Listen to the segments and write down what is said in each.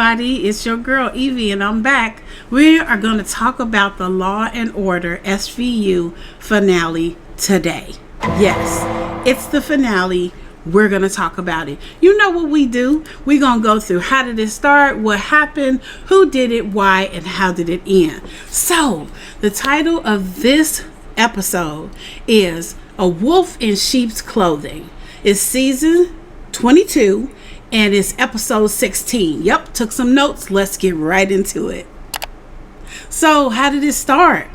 everybody, it's your girl Evie and I'm back. We are going to talk about the Law and Order SVU finale today. Yes, it's the finale. We're going to talk about it. You know what we do? We're going to go through how did it start, what happened, who did it, why, and how did it end. So, the title of this episode is A Wolf in Sheep's Clothing. It's season 22 and it's episode 16. Yep, took some notes. Let's get right into it. So, how did it start?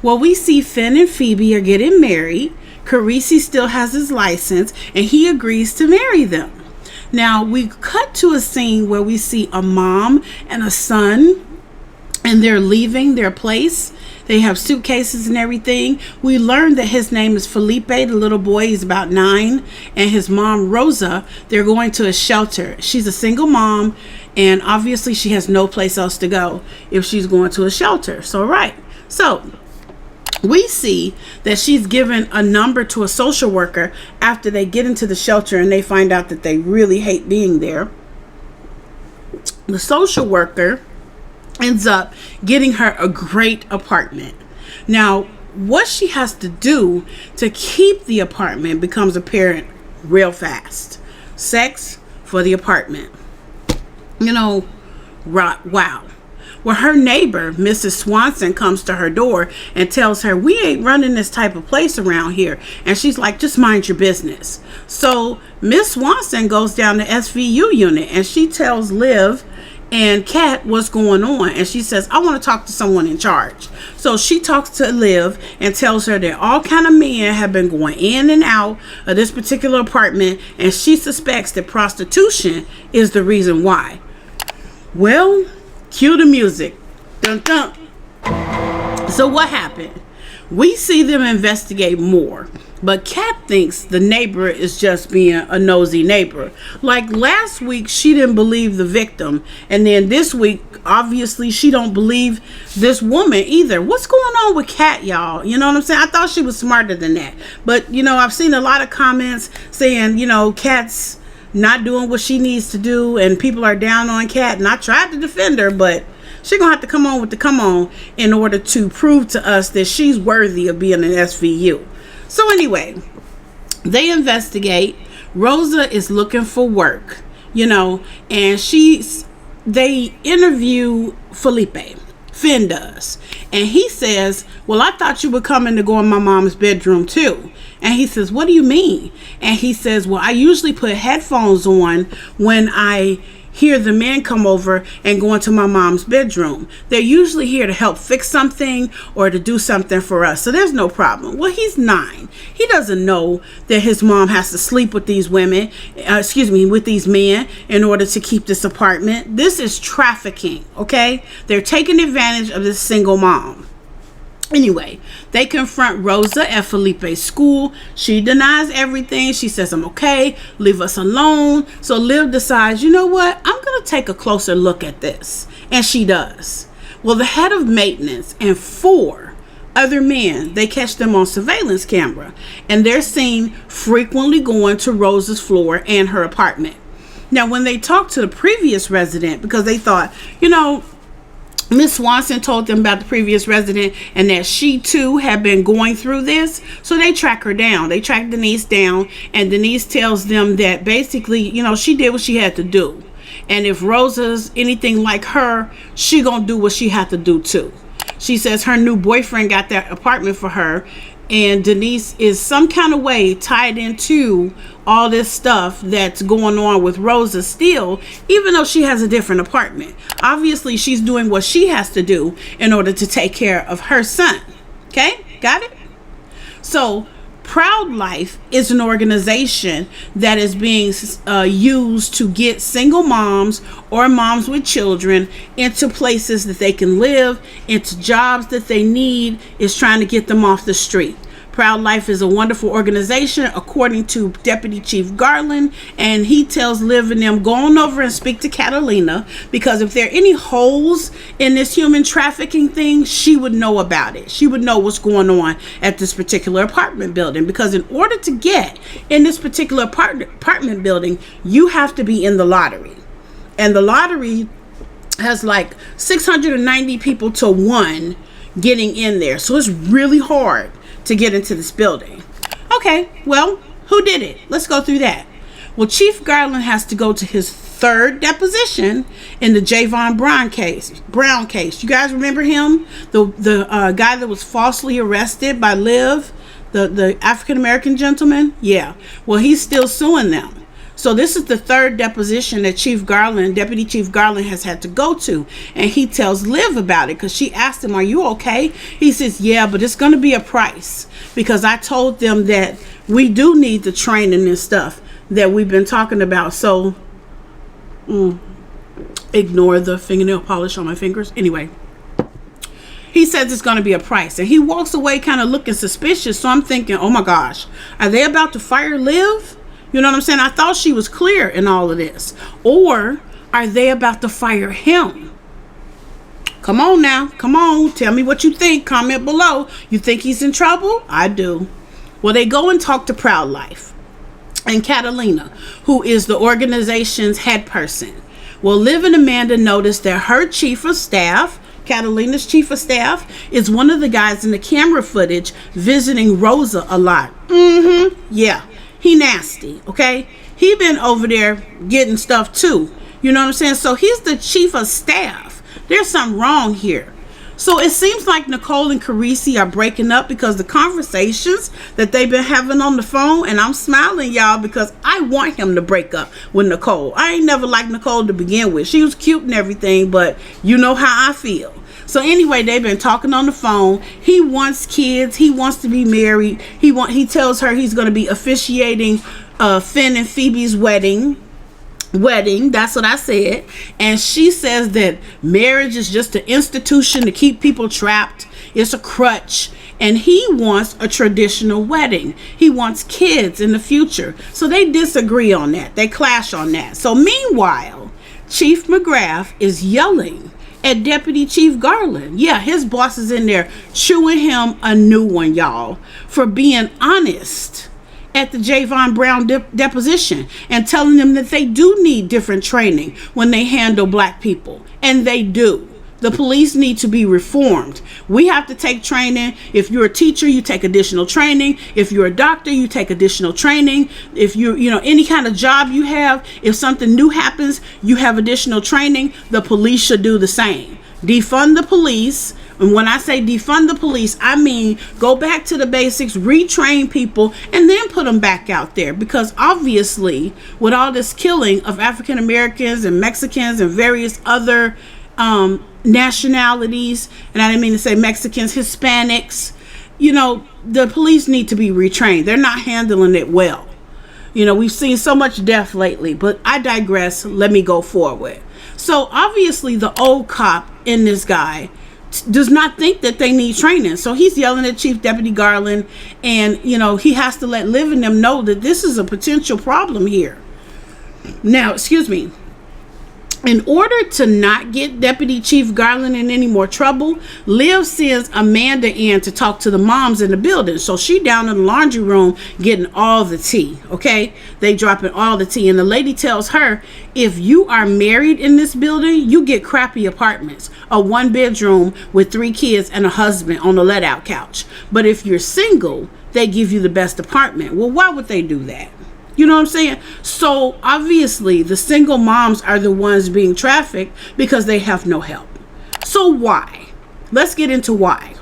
Well, we see Fin and Phoebe are getting married. Carisi still has his license and he agrees to marry them. Now, we cut to a scene where we see a mom and a son and they're leaving their place. They have suitcases and everything. We learned that his name is Felipe, the little boy. He's about 9. And his mom, Rosa, they're going to a shelter. She's a single mom, and obviously she has no place else to go if she's going to a shelter. So we see that she's given a number to a social worker after they get into the shelter and they find out that they really hate being there. The social worker ends up getting her a great apartment. Now, what she has to do to keep the apartment becomes apparent real fast. Sex for the apartment. Wow. Well, her neighbor, Mrs. Swanson, comes to her door and tells her, we ain't running this type of place around here. And she's like, just mind your business. So Miss Swanson goes down to SVU unit and she tells Liv and Kat what's going on, and she says, I want to talk to someone in charge. So she talks to Liv and tells her that all kind of men have been going in and out of this particular apartment, and she suspects that prostitution is the reason why. Well, cue the music. Dun dun. So what happened? We see them investigate more, but Kat thinks the neighbor is just being a nosy neighbor. Like last week, she didn't believe the victim, and then this week, obviously, she don't believe this woman either. What's going on with Kat, y'all? You know what I'm saying? I thought she was smarter than that, but I've seen a lot of comments saying, Kat's not doing what she needs to do, and people are down on Kat, and I tried to defend her, but she's going to have to come on in order to prove to us that she's worthy of being an SVU. So anyway, they investigate. Rosa is looking for work, and they interview Felipe. Fin does. And he says, well, I thought you were coming to go in my mom's bedroom too. And he says, what do you mean? And he says, well, I usually put headphones on when I hear the men come over and go into my mom's bedroom. They're usually here to help fix something or to do something for us. So there's no problem. Well, he's 9. He doesn't know that his mom has to sleep with these with these men in order to keep this apartment. This is trafficking, okay? They're taking advantage of this single mom. Anyway, they confront Rosa at Felipe's school. She denies everything. She says, I'm okay. Leave us alone. So Liv decides, you know what? I'm going to take a closer look at this. And she does. Well, the head of maintenance and 4 other men, they catch them on surveillance camera. And they're seen frequently going to Rosa's floor and her apartment. Now, when they talk to the previous resident, because they thought, Miss Swanson told them about the previous resident and that she too had been going through this. So they track her down. They track Denise down, and Denise tells them that basically, she did what she had to do. And if Rosa's anything like her, she gonna do what she had to do too. She says her new boyfriend got that apartment for her, and Denise is some kind of way tied into all this stuff that's going on with Rosa still, even though she has a different apartment. Obviously, she's doing what she has to do in order to take care of her son. Okay? Got it? So, Proud Life is an organization that is being used to get single moms or moms with children into places that they can live, into jobs that they need, is trying to get them off the street. Proud Life is a wonderful organization, according to Deputy Chief Garland, and he tells Liv and them, go on over and speak to Catalina, because if there are any holes in this human trafficking thing, she would know about it. She would know what's going on at this particular apartment building, because in order to get in this particular apartment building, you have to be in the lottery. And the lottery has like 690 people to 1 getting in there. So it's really hard to get into this building. Okay, well, who did it? Let's go through that. Well, Chief Garland has to go to his 3rd deposition in the Javon Brown case. You guys remember him? The guy that was falsely arrested by Liv, the African-American gentleman? Yeah. Well, he's still suing them. So this is the 3rd deposition that Deputy Chief Garland has had to go to. And he tells Liv about it because she asked him, are you okay? He says, yeah, but it's going to be a price because I told them that we do need the training and stuff that we've been talking about. So ignore the fingernail polish on my fingers. Anyway, he says it's going to be a price. And he walks away kind of looking suspicious. So I'm thinking, oh my gosh, are they about to fire Liv? You know what I'm saying? I thought she was clear in all of this. Or are they about to fire him? Come on now. Come on. Tell me what you think. Comment below. You think he's in trouble? I do. Well, they go and talk to Proud Life and Catalina, who is the organization's head person. Well, Liv and Amanda noticed that her chief of staff, Catalina's chief of staff, is one of the guys in the camera footage visiting Rosa a lot. Yeah. He nasty, okay? He been over there getting stuff too. You know what I'm saying? So he's the chief of staff. There's something wrong here. So it seems like Nicole and Carisi are breaking up because the conversations that they've been having on the phone, and I'm smiling, y'all, because I want him to break up with Nicole. I ain't never liked Nicole to begin with. She was cute and everything, but you know how I feel. So anyway, they've been talking on the phone. He wants kids. He wants to be married. He tells her he's going to be officiating Fin and Phoebe's wedding. That's what I said. And she says that marriage is just an institution to keep people trapped. It's a crutch. And he wants a traditional wedding. He wants kids in the future. So they disagree on that. They clash on that. So meanwhile, Chief McGrath is yelling at Deputy Chief Garland. Yeah, his boss is in there chewing him a new one, y'all, for being honest at the Javon Brown deposition and telling them that they do need different training when they handle black people. And they do. The police need to be reformed. We have to take training. If you're a teacher, you take additional training. If you're a doctor, you take additional training. If you any kind of job you have, if something new happens, you have additional training. The police should do the same. Defund the police. And when I say defund the police, I mean go back to the basics, retrain people, and then put them back out there. Because obviously, with all this killing of African Americans and Mexicans and various other nationalities, and I didn't mean to say Mexicans, Hispanics, the police need to be retrained. They're not handling it well. We've seen so much death lately, but I digress. Let me go forward. So obviously the old cop in this guy does not think that they need training. So he's yelling at Chief Deputy Garland, and he has to let Liv and them know that this is a potential problem here. Now, excuse me. In order to not get Deputy Chief Garland in any more trouble, Liv sends Amanda in to talk to the moms in the building. So she down in the laundry room getting all the tea, okay? They dropping all the tea. And the lady tells her, if you are married in this building, you get crappy apartments. A 1-bedroom with 3 kids and a husband on a let-out couch. But if you're single, they give you the best apartment. Well, why would they do that? You know what I'm saying? So obviously the single moms are the ones being trafficked because they have no help. So why? Let's get into why.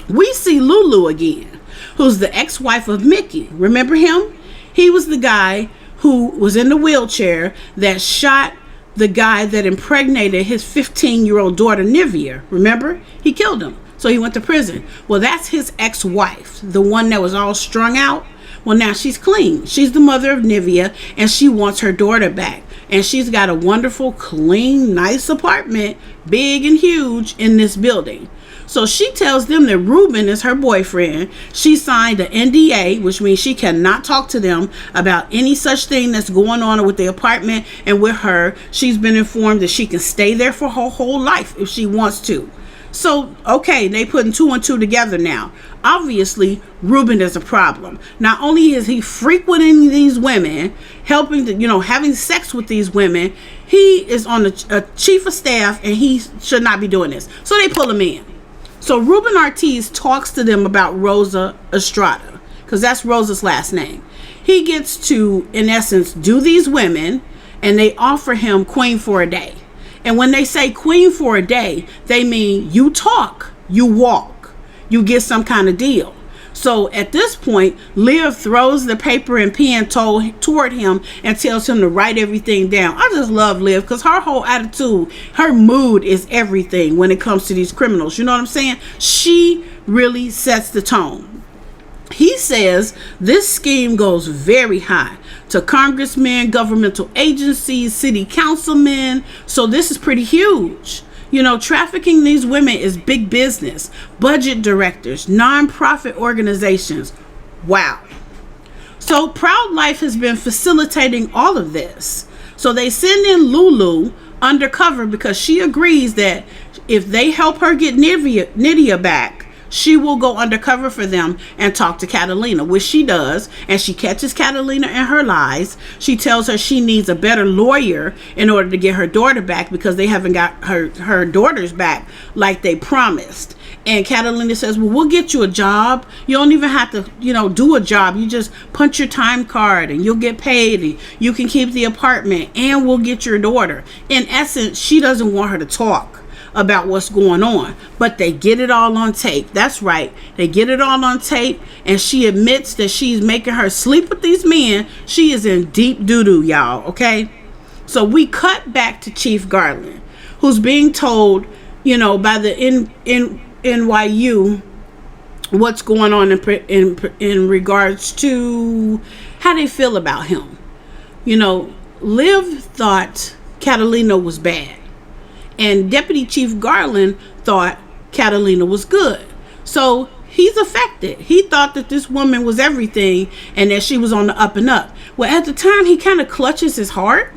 We see Lulu again, who's the ex-wife of Mickey. Remember him? He was the guy who was in the wheelchair that shot the guy that impregnated his 15-year-old daughter, Nivea. Remember? He killed him. So he went to prison. Well, that's his ex-wife, the one that was all strung out. Well, now she's clean. She's the mother of Nivea, and she wants her daughter back. And she's got a wonderful, clean, nice apartment, big and huge, in this building. So she tells them that Ruben is her boyfriend. She signed an NDA, which means she cannot talk to them about any such thing that's going on with the apartment and with her. She's been informed that she can stay there for her whole life if she wants to. So, okay, they putting 2 and 2 together now. Obviously, Ruben is a problem. Not only is he frequenting these women, helping to, having sex with these women, he is on a chief of staff and he should not be doing this. So they pull him in. So Ruben Ortiz talks to them about Rosa Estrada, because that's Rosa's last name. He gets to, in essence, do these women, and they offer him queen for a day. And when they say queen for a day, they mean you talk, you walk, you get some kind of deal. So at this point, Liv throws the paper and pen toward him and tells him to write everything down. I just love Liv because her whole attitude, her mood is everything when it comes to these criminals. You know what I'm saying? She really sets the tone. He says this scheme goes very high to congressmen, governmental agencies, city councilmen. So this is pretty huge. Trafficking these women is big business. Budget directors, nonprofit organizations. Wow. So Proud Life has been facilitating all of this. So they send in Lulu undercover because she agrees that if they help her get Nydia back, she will go undercover for them and talk to Catalina, which she does. And she catches Catalina in her lies. She tells her she needs a better lawyer in order to get her daughter back because they haven't got her daughters back like they promised. And Catalina says, well, we'll get you a job. You don't even have to, do a job. You just punch your time card and you'll get paid and you can keep the apartment and we'll get your daughter. In essence, she doesn't want her to talk about what's going on, but they get it all on tape. That's right, they get it all on tape, and she admits that she's making her sleep with these men. She is in deep doo-doo, y'all. Okay, so we cut back to Chief Garland, who's being told, by the NYU what's going on in regards to how they feel about him. Liv thought Catalina was bad. And Deputy Chief Garland thought Catalina was good. So he's affected. He thought that this woman was everything and that she was on the up and up. Well, at the time, he kind of clutches his heart.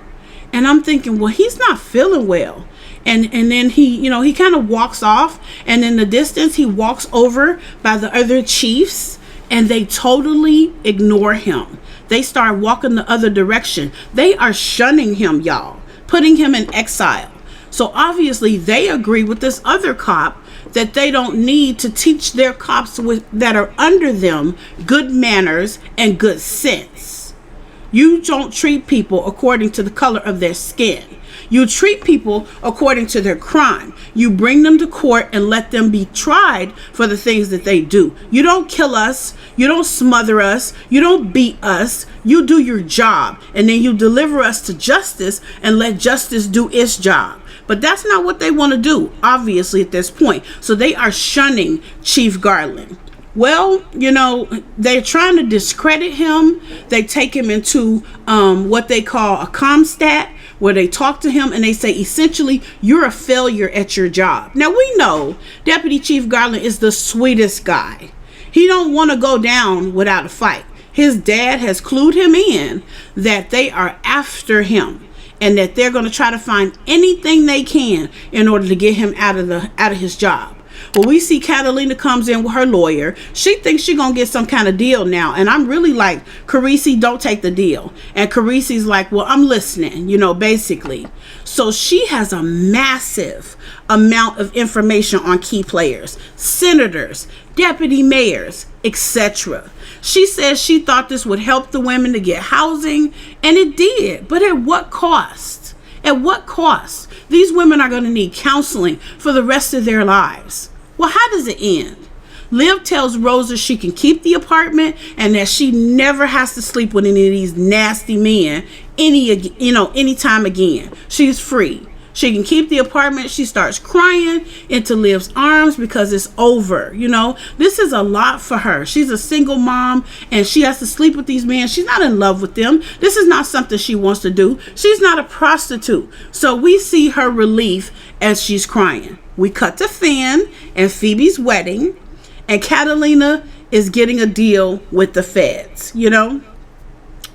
And I'm thinking, well, he's not feeling well. And then he kind of walks off. And in the distance, he walks over by the other chiefs. And they totally ignore him. They start walking the other direction. They are shunning him, y'all. Putting him in exile. So obviously they agree with this other cop that they don't need to teach their cops that are under them good manners and good sense. You don't treat people according to the color of their skin. You treat people according to their crime. You bring them to court and let them be tried for the things that they do. You don't kill us. You don't smother us. You don't beat us. You do your job. And then you deliver us to justice and let justice do its job. But that's not what they want to do, obviously, at this point. So they are shunning Chief Garland. Well, they're trying to discredit him. They take him into what they call a ComStat, where they talk to him and they say, essentially, you're a failure at your job. Now, we know Deputy Chief Garland is the sweetest guy. He don't want to go down without a fight. His dad has clued him in that they are after him. And that they're going to try to find anything they can in order to get him out of his job. Well, we see Catalina comes in with her lawyer. She thinks she's going to get some kind of deal now. And I'm really like, Carisi, don't take the deal. And Carisi's like, well, I'm listening, basically. So she has a massive amount of information on key players, senators, deputy mayors, etc. She says she thought this would help the women to get housing, and it did. But at what cost? At what cost? These women are going to need counseling for the rest of their lives. Well, how does it end? Liv tells Rosa she can keep the apartment and that she never has to sleep with any of these nasty men anytime again. She's free. She can keep the apartment. She starts crying into Liv's arms because it's over. This is a lot for her. She's a single mom and she has to sleep with these men. She's not in love with them. This is not something she wants to do. She's not a prostitute. So we see her relief as she's crying. We cut to Fin and Phoebe's wedding, and Catalina is getting a deal with the feds,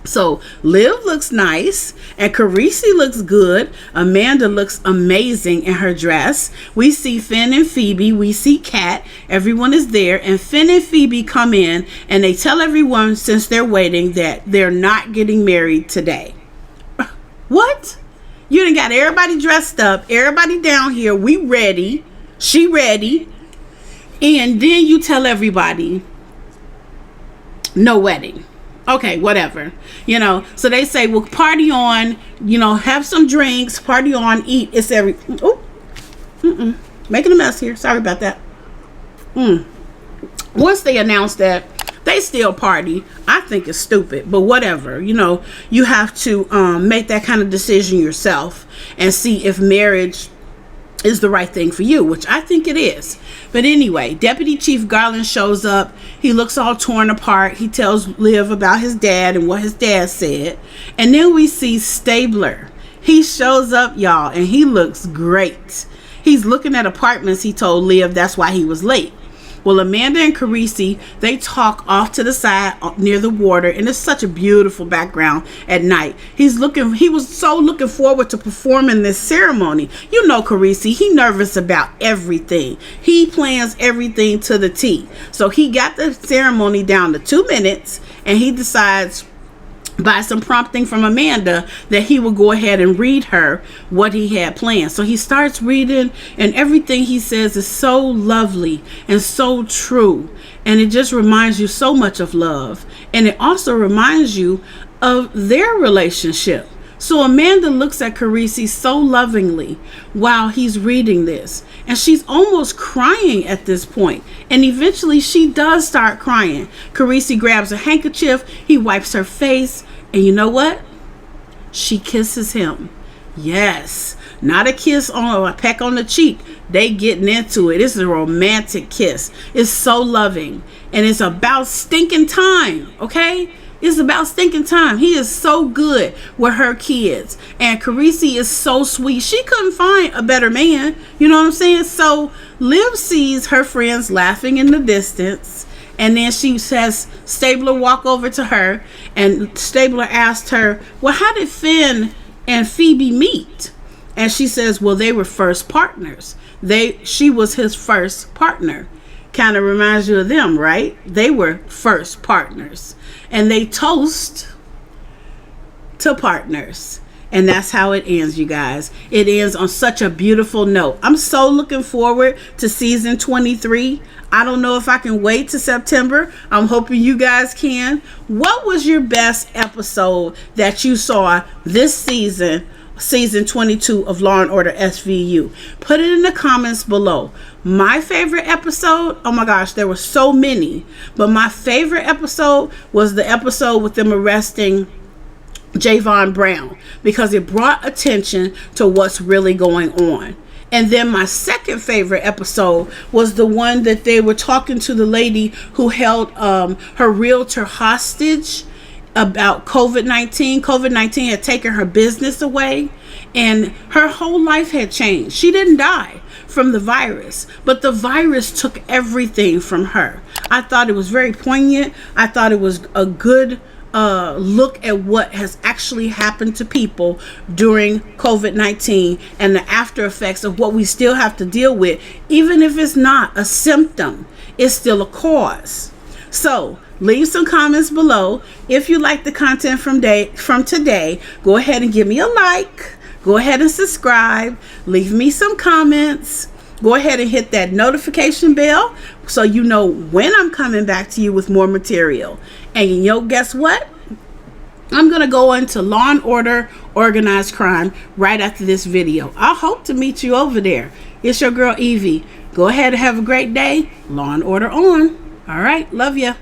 So Liv looks nice and Carisi looks good. Amanda looks amazing in her dress. We see Fin and Phoebe. We see Kat. Everyone is there. And Fin and Phoebe come in and they tell everyone, since they're waiting, that they're not getting married today. What? You done got everybody dressed up. Everybody down here. We ready. She ready. And then you tell everybody no wedding. Okay, whatever, so they say, well, party on, have some drinks, party on, eat. It's making a mess here. Sorry about that. Once they announce that they still party, I think it's stupid, but whatever. You have to make that kind of decision yourself and see if marriage is the right thing for you, which I think it is. But anyway, Deputy Chief Garland shows up. He looks all torn apart. He tells Liv about his dad and what his dad said. And then we see Stabler. He shows up, y'all, and he looks great. He's looking at apartments. He told Liv that's why he was late. Well, Amanda and Carisi, they talk off to the side near the water, and it's such a beautiful background at night. He was so looking forward to performing this ceremony. Carisi, he nervous about everything. He plans everything to the T. So he got the ceremony down to 2 minutes, and he decides, by some prompting from Amanda, that he will go ahead and read her what he had planned. So he starts reading, and everything he says is so lovely and so true, and it just reminds you so much of love, and it also reminds you of their relationship. So Amanda looks at Carisi so lovingly while he's reading this, and she's almost crying at this point. And eventually she does start crying. Carisi grabs a handkerchief, he wipes her face, and you know what? She kisses him. Yes, not a kiss or a peck on the cheek. They getting into it. It's a romantic kiss. It's so loving, and it's about stinking time, okay? It's about stinking time. He is so good with her kids. And Carisi is so sweet. She couldn't find a better man. You know what I'm saying? So Liv sees her friends laughing in the distance. And then she says, Stabler walk over to her. And Stabler asked her, well, how did Fin and Phoebe meet? And she says, well, they were first partners. She was his first partner. Kind of reminds you of them, right? They were first partners. And they toast to partners. And that's how it ends, you guys. It ends on such a beautiful note. I'm so looking forward to season 23. I don't know if I can wait to September. I'm hoping you guys can. What was your best episode that you saw this season? Season 22 of Law and Order SVU. Put it in the comments below. My favorite episode, oh my gosh, there were so many, but my favorite episode was the episode with them arresting Javon Brown, because it brought attention to what's really going on. And then my second favorite episode was the one that they were talking to the lady who held her realtor hostage about COVID-19. COVID-19 had taken her business away, and her whole life had changed. She didn't die from the virus, but the virus took everything from her. I thought it was very poignant. I thought it was a good look at what has actually happened to people during COVID-19 and the after effects of what we still have to deal with. Even if it's not a symptom, it's still a cause. So leave some comments below. If you like the content from today, go ahead and give me a like. Go ahead and subscribe. Leave me some comments. Go ahead and hit that notification bell so you know when I'm coming back to you with more material. And guess what? I'm going to go into Law and Order Organized Crime right after this video. I hope to meet you over there. It's your girl Evie. Go ahead and have a great day. Law and Order on. All right. Love ya.